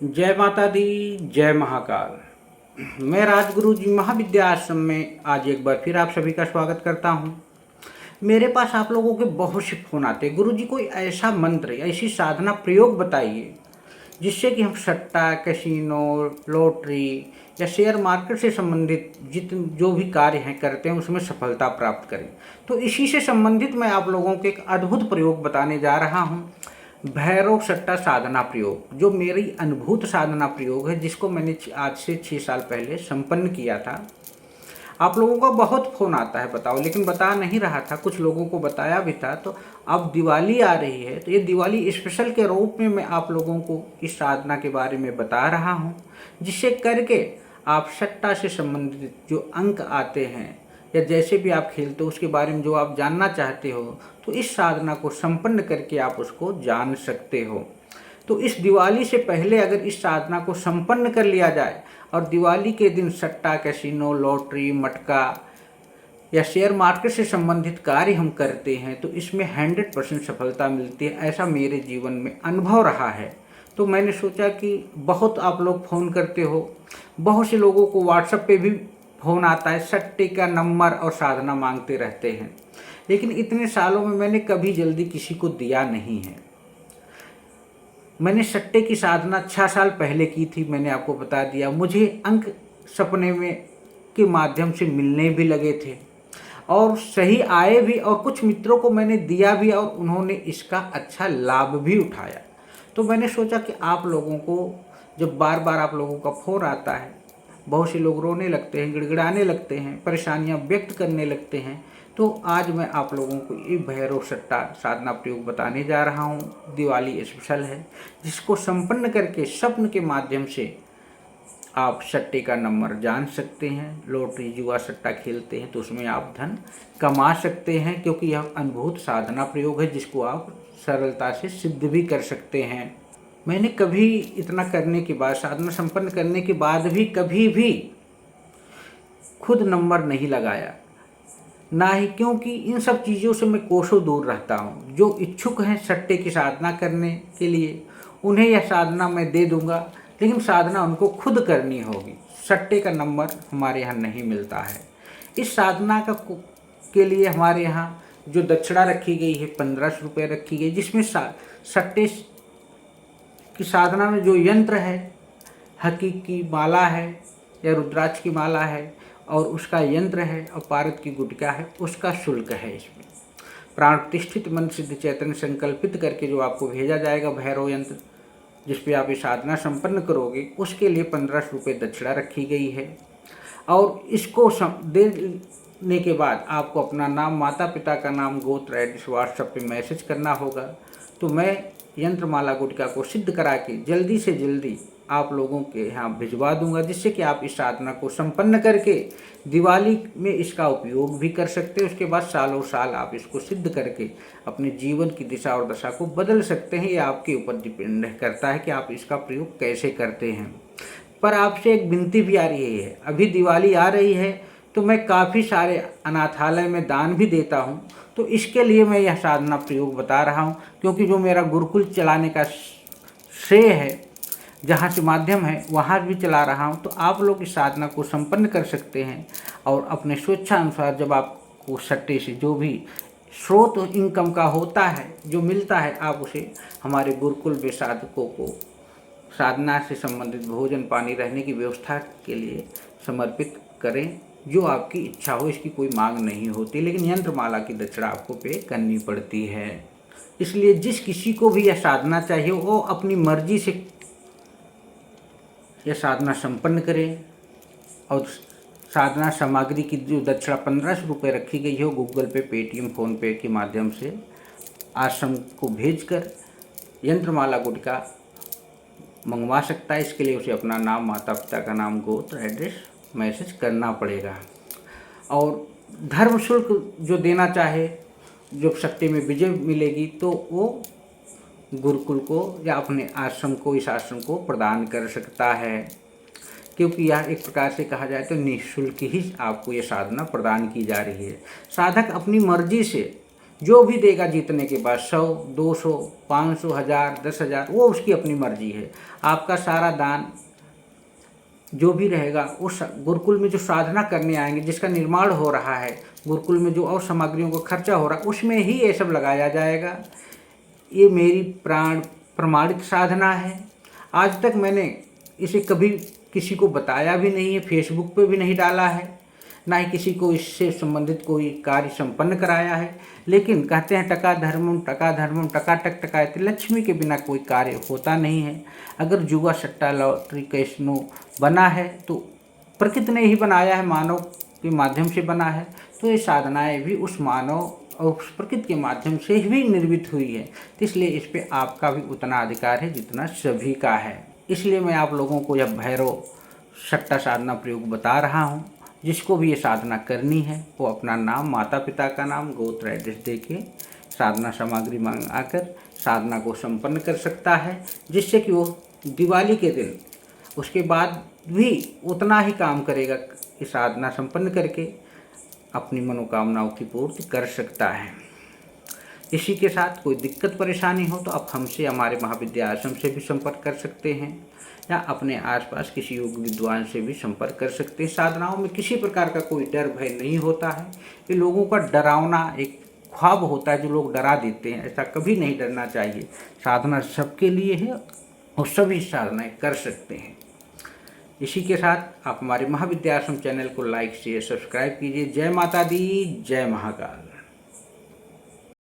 जय माता दी, जय महाकाल। मैं राजगुरु जी महाविद्या आश्रम में आज एक बार फिर आप सभी का स्वागत करता हूँ। मेरे पास आप लोगों के बहुत से फोन आते हैं, गुरु जी कोई ऐसा मंत्र, ऐसी साधना प्रयोग बताइए जिससे कि हम सट्टा, कैसीनो, लॉटरी या शेयर मार्केट से संबंधित जो भी कार्य हैं करते हैं उसमें सफलता प्राप्त करें। तो इसी से संबंधित मैं आप लोगों को एक अद्भुत प्रयोग बताने जा रहा हूँ, भैरव सट्टा साधना प्रयोग, जो मेरी अनुभूत साधना प्रयोग है, जिसको मैंने आज से 6 साल पहले संपन्न किया था। आप लोगों का बहुत फ़ोन आता है बताओ, लेकिन बता नहीं रहा था, कुछ लोगों को बताया भी था। तो अब दिवाली आ रही है, तो ये दिवाली स्पेशल के रूप में मैं आप लोगों को इस साधना के बारे में बता रहा हूँ, जिससे करके आप सट्टा से संबंधित जो अंक आते हैं या जैसे भी आप खेलते हो उसके बारे में जो आप जानना चाहते हो, तो इस साधना को संपन्न करके आप उसको जान सकते हो। तो इस दिवाली से पहले अगर इस साधना को संपन्न कर लिया जाए और दिवाली के दिन सट्टा, कैसीनो, लॉटरी, मटका या शेयर मार्केट से संबंधित कार्य हम करते हैं तो इसमें 100% सफलता मिलती है। ऐसा मेरे जीवन में अनुभव रहा है। तो मैंने सोचा कि बहुत आप लोग फ़ोन करते हो, बहुत से लोगों को व्हाट्सएप पे भी फ़ोन आता है, सट्टे का नंबर और साधना मांगते रहते हैं, लेकिन इतने सालों में मैंने कभी जल्दी किसी को दिया नहीं है। मैंने सट्टे की साधना 6 साल पहले की थी, मैंने आपको बता दिया। मुझे अंक सपने में के माध्यम से मिलने भी लगे थे और सही आए भी, और कुछ मित्रों को मैंने दिया भी और उन्होंने इसका अच्छा लाभ भी उठाया। तो मैंने सोचा कि आप लोगों को, जब बार बार आप लोगों का फ़ोन आता है, बहुत से लोग रोने लगते हैं, गिड़गिड़ाने लगते हैं, परेशानियां व्यक्त करने लगते हैं, तो आज मैं आप लोगों को ये भैरव सट्टा साधना प्रयोग बताने जा रहा हूँ। दिवाली स्पेशल है, जिसको संपन्न करके स्वप्न के माध्यम से आप सट्टे का नंबर जान सकते हैं। लॉटरी, जुआ, सट्टा खेलते हैं तो उसमें आप धन कमा सकते हैं, क्योंकि यह अनुभूत साधना प्रयोग है जिसको आप सरलता से सिद्ध भी कर सकते हैं। मैंने कभी इतना करने के बाद, साधना संपन्न करने के बाद भी कभी भी खुद नंबर नहीं लगाया, ना ही, क्योंकि इन सब चीज़ों से मैं कोसों दूर रहता हूँ। जो इच्छुक हैं सट्टे की साधना करने के लिए, उन्हें यह साधना मैं दे दूँगा, लेकिन साधना उनको खुद करनी होगी। सट्टे का नंबर हमारे यहाँ नहीं मिलता है। इस साधना के लिए हमारे यहाँ जो दक्षिणा रखी गई है 1500 रुपये रखी गई, जिसमें सट्टे की साधना में जो यंत्र है, हकीकी माला है या रुद्राक्ष की माला है और उसका यंत्र है और पारद की गुटका है, उसका शुल्क है। इसमें प्राण प्रतिष्ठित मन सिद्ध चैतन्य संकल्पित करके जो आपको भेजा जाएगा भैरव यंत्र, जिस पे आप ये साधना संपन्न करोगे, उसके लिए 1500 रुपये दक्षिणा रखी गई है। और इसको देने के बाद आपको अपना नाम, माता पिता का नाम, गोत्र, एड्रेस व्हाट्सएप पे मैसेज करना होगा। तो मैं यंत्र माला गुटका को सिद्ध करा के जल्दी से जल्दी आप लोगों के यहाँ भिजवा दूंगा, जिससे कि आप इस साधना को संपन्न करके दिवाली में इसका उपयोग भी कर सकते हैं। उसके बाद सालों साल आप इसको सिद्ध करके अपने जीवन की दिशा और दशा को बदल सकते हैं। ये आपके ऊपर डिपेंड करता है कि आप इसका प्रयोग कैसे करते हैं। पर आपसे एक विनती भी आ रही है, अभी दिवाली आ रही है तो मैं काफ़ी सारे अनाथालय में दान भी देता हूँ, तो इसके लिए मैं यह साधना प्रयोग बता रहा हूँ, क्योंकि जो मेरा गुरुकुल चलाने का श्रेय है, जहाँ से माध्यम है, वहाँ भी चला रहा हूँ। तो आप लोग इस साधना को संपन्न कर सकते हैं और अपने स्वेच्छा अनुसार जब आपको सट्टे से जो भी स्रोत इनकम का होता है, जो मिलता है, आप उसे हमारे गुरुकुल में साधकों को साधना से संबंधित भोजन, पानी, रहने की व्यवस्था के लिए समर्पित करें। जो आपकी इच्छा हो, इसकी कोई मांग नहीं होती, लेकिन यंत्र माला की दक्षिणा आपको पे करनी पड़ती है। इसलिए जिस किसी को भी यह साधना चाहिए वो अपनी मर्जी से यह साधना संपन्न करें। और साधना सामग्री की जो दक्षिणा 1500 रुपये रखी गई है, वो गूगल पे, पेटीएम, फ़ोनपे के माध्यम से आश्रम को भेजकर यंत्रमाला गुटका मंगवा सकता है। इसके लिए उसे अपना नाम, माता पिता का नाम, गोत्र, एड्रेस मैसेज करना पड़ेगा। और धर्म शुल्क जो देना चाहे, जो सट्टे में विजय मिलेगी, तो वो गुरुकुल को या अपने आश्रम को, इस आश्रम को प्रदान कर सकता है, क्योंकि यह एक प्रकार से कहा जाए तो निःशुल्क ही आपको ये साधना प्रदान की जा रही है। साधक अपनी मर्जी से जो भी देगा जीतने के बाद 100, 200, 500, 1000, 10,000, वो उसकी अपनी मर्जी है। आपका सारा दान जो भी रहेगा उस गुरुकुल में जो साधना करने आएंगे, जिसका निर्माण हो रहा है, गुरुकुल में जो और सामग्रियों का खर्चा हो रहा है, उसमें ही ये सब लगाया जाएगा। ये मेरी प्रमाणित साधना है। आज तक मैंने इसे कभी किसी को बताया भी नहीं है, फेसबुक पे भी नहीं डाला है, ना ही किसी को इससे संबंधित कोई कार्य संपन्न कराया है। लेकिन कहते हैं टका धर्मम टकाटक टकायते, लक्ष्मी के बिना कोई कार्य होता नहीं है। अगर जुआ सट्टा लॉटरी कैसिनो बना है तो प्रकृति ने ही बनाया है, मानव के माध्यम से बना है। तो ये साधनाएं भी उस मानव और उस प्रकृति के माध्यम से ही निर्मित हुई है। तो इसलिए इस पर आपका भी उतना अधिकार है जितना सभी का है। इसलिए मैं आप लोगों को यह भैरव सट्टा साधना प्रयोग बता रहा हूँ। जिसको भी ये साधना करनी है वो अपना नाम, माता पिता का नाम, गोत्र, एड्रेस दे के साधना सामग्री मंगाकर साधना को संपन्न कर सकता है, जिससे कि वो दिवाली के दिन उसके बाद भी उतना ही काम करेगा, ये साधना संपन्न करके अपनी मनोकामनाओं की पूर्ति कर सकता है। इसी के साथ कोई दिक्कत परेशानी हो तो आप हमसे, हमारे महाविद्या आश्रम से भी संपर्क कर सकते हैं, या अपने आसपास किसी योग विद्वान से भी संपर्क कर सकते हैं। साधनाओं में किसी प्रकार का कोई डर भय नहीं होता है। ये लोगों का डरावना एक ख्वाब होता है जो लोग डरा देते हैं, ऐसा कभी नहीं डरना चाहिए। साधना सबके लिए है और सभी साधनाएं कर सकते हैं। इसी के साथ आप हमारे महाविद्या आश्रम चैनल को लाइक शेयर सब्सक्राइब कीजिए। जय माता दी, जय महाकाल।